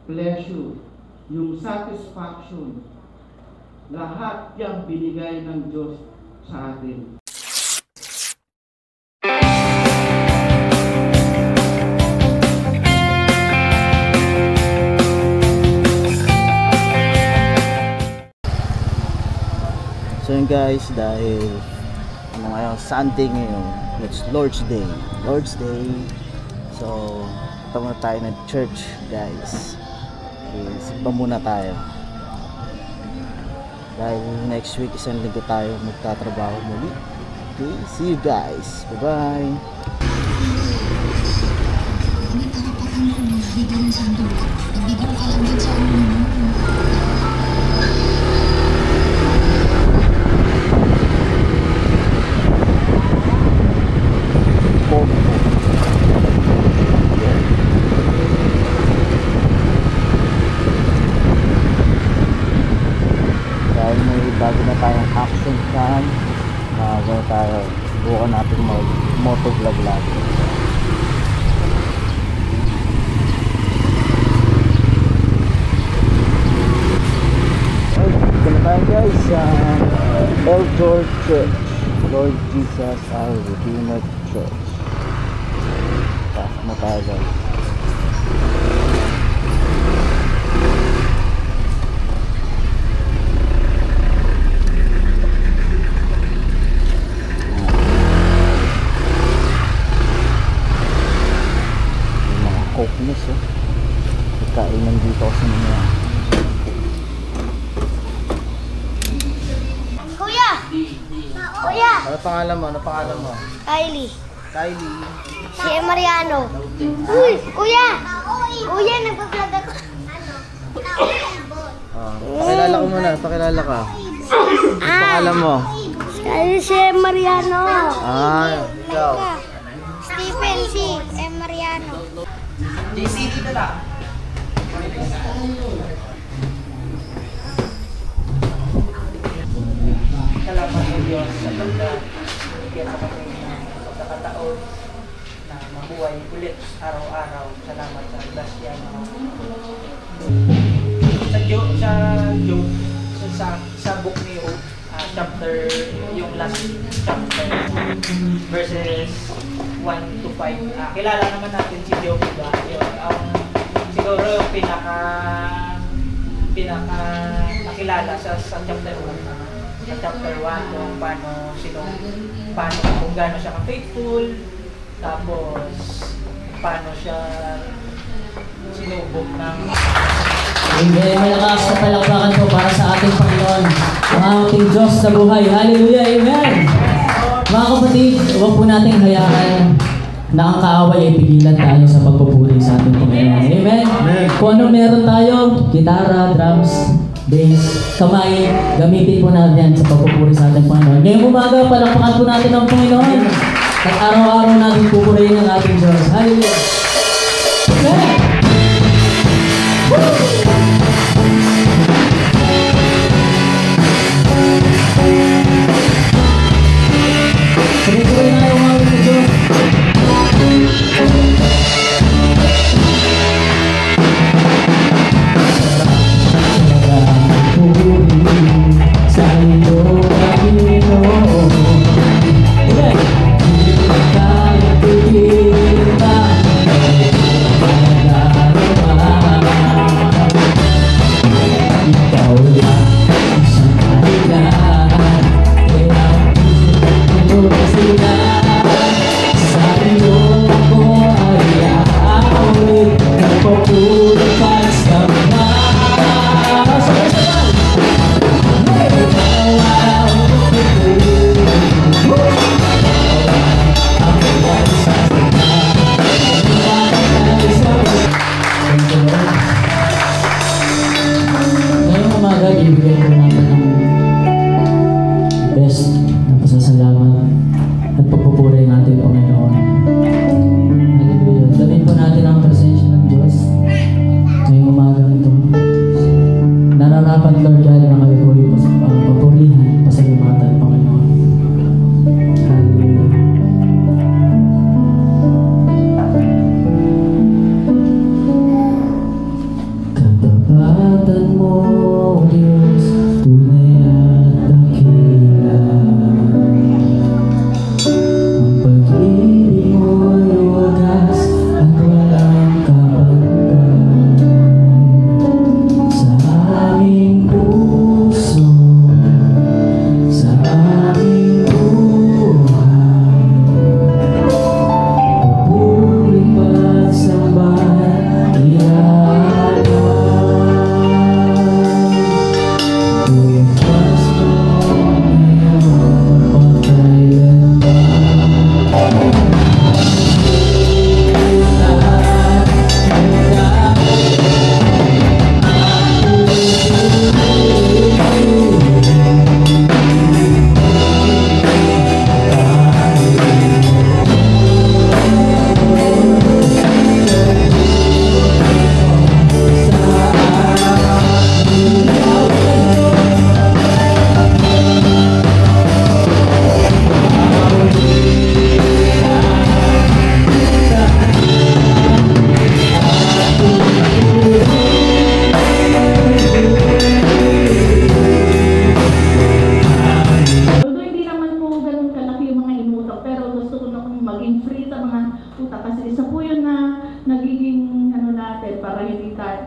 pleasure, yung satisfaction, lahat yung binigay ng Diyos sa atin. So yun guys, dahil ngayon, Sunday ngayon, it's Lord's Day. So punta muna tayo ng church guys. Okay, simba muna tayo. Dahil next week, isang linggo tayo magtatrabaho muli. Okay, see you guys. Bye-bye. Dahil may bago na tayong action cam, gano'n tayo, bukan natin motovlog lagi. Gano'n tayo guys sa El George Church, Lord Jesus our Redeemer Church. Pasok na tayo guys. Cokeness kainan dito sa mga Kuya! Kuya! Ano pangalan mo? Kylie. Si Mariano. Uy! Kuya! Kuya, nagpa-vlog ako. Pakilala ka. Pangalan mo? Si Mariano. Ikaw. Stephen C. Mariano. JC dito lang. Salamat sa Diyos sa bigyan sa kami ng pagkakataon na mabuhay ulit araw-araw. Salamat sa grasya sa book ni Job, chapter, yung last chapter, verses 1 to 5. Kilala naman natin si Job, diba? Siguro yung pinaka nakilala sa chapter 1. Sa chapter 1 kung kung gaano siya ka-faithful, tapos paano siya sinubok ng Amen. Malakas na palakpakan po para sa ating Panginoon, ang ating Diyos sa buhay. Hallelujah. Amen. Mga kapatid, huwag po nating hayaan na ang kaaway ay pigilan tayo sa pagpupuri sa ating Panginoon. Amen. Kung ano meron tayo, gitara, drums, bass, kamay, gamitin po natin yan sa pagpupuri sa ating Panginoon. Ngayong umaga, palakpakan po natin ang Panginoon at araw-araw natin pupurihin ang ating Diyos. Hallelujah. Amen. Pupurihin na yung mga Diyos. Sa iyo, Panginoon, kaya pagkita, ikaw lang isang kailangan, kaya ito sila. Sa iyo ako ay aawit, nagpapulong pagsama. Ngayong umaga, ibigay ko natin ang best na pasasalamat at pagpupuri natin, Panginoon. Hallelujah. Dalhin po natin ang presensya ng Diyos.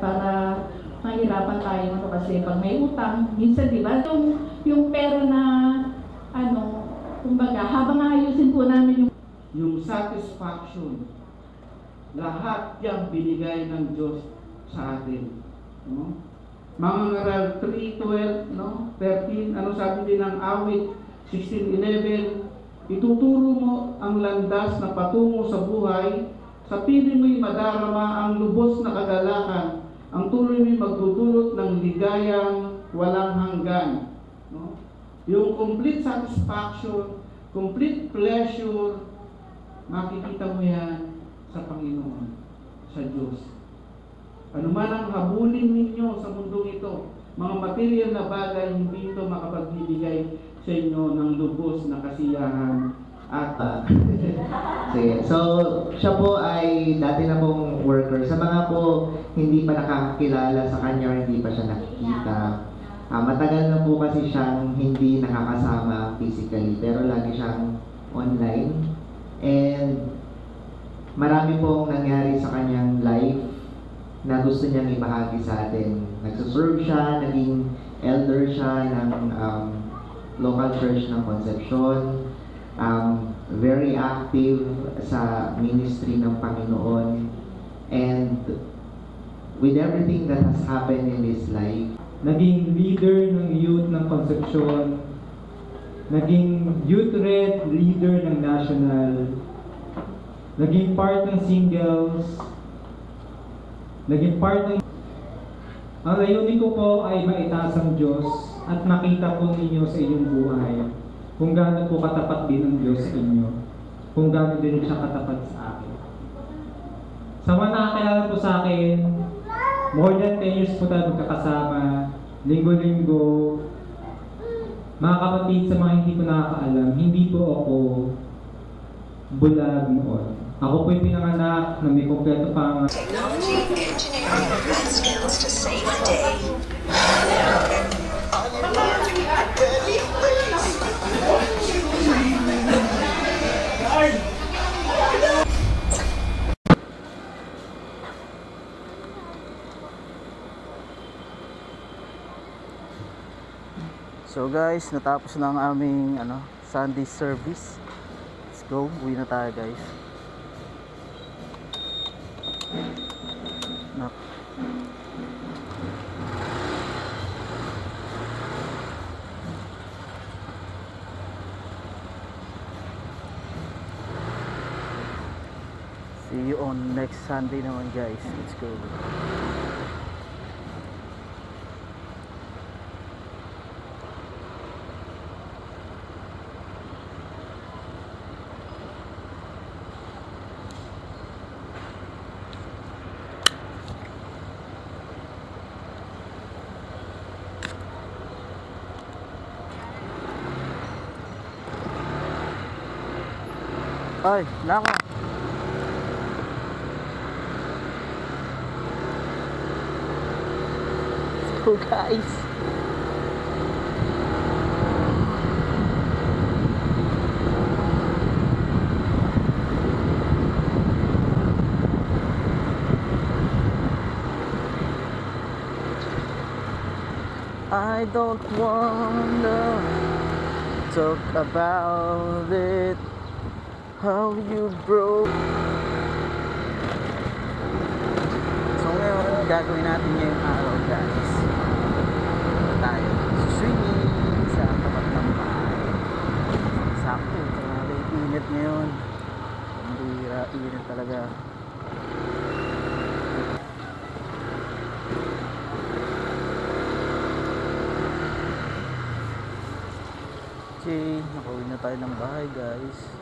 para mahirapan tayo ano, kasi pag may utang, minsan di ba yung pera na ano, kumbaga habang ayusin po namin yung satisfaction, lahat yung binigay ng Diyos sa atin. No? Mga ngaral 3:12, no? 13, ano sabi din ng awit 16:11, ituturo mo ang landas na patungo sa buhay, sa piling mo'y madarama ang lubos na kagalakan, ang tuloy mo'y magdudulot ng ligayang walang hanggan. No? Yung complete satisfaction, complete pleasure, makikita mo yan sa Panginoon, sa Diyos. Ano man ang habulin ninyo sa mundong ito, mga material na bagay, hindi ito makapagbibigay sa inyo ng lubos na kasiyahan at Sige. So, siya po ay dati na pong worker. Sa mga po hindi pa nakakakilala sa kanya or hindi pa siya nakikita, matagal na po kasi siyang hindi nakakasama physically, pero lagi siyang online. And marami pong nangyari sa kanyang life na gusto niyang ibahagi sa atin. Nagsuserve siya, naging elder siya ng local church ng Concepcion. Very active sa ministry ng Panginoon. And with everything that has happened in his life, naging leader ng youth ng Concepcion, naging youth red leader ng national, naging part ng singles, naging part ng... Ang layunin ko po ay maitaas ang Diyos at makita po ninyo sa inyong buhay kung gaano po katapat din ang Diyos sa inyo, kung gaano din siya katapat sa akin. Sa mga nakakilala po sa akin, more than 10 years po tayo magkakasama, linggo-linggo. Mga kapatid, sa mga hindi ko nakakaalam, hindi po ako bulag noon. Ako po'y pinanganak na may kompleto pang technology, engineering, and skills to save the day. So guys, natapos na ang aming Sunday service. Let's go, uwi na tayo guys. See you on next Sunday naman guys. Let's go. Ay, nako. So guys, I don't wanna talk about it, how you broke. So ngayon, gagawin natin ngayong araw guys. Tayo swimming sa tapat ng bahay. Sakto, grabe init ngayon. Hindi init talaga. Okay, nakauwi na tayo ng bahay guys.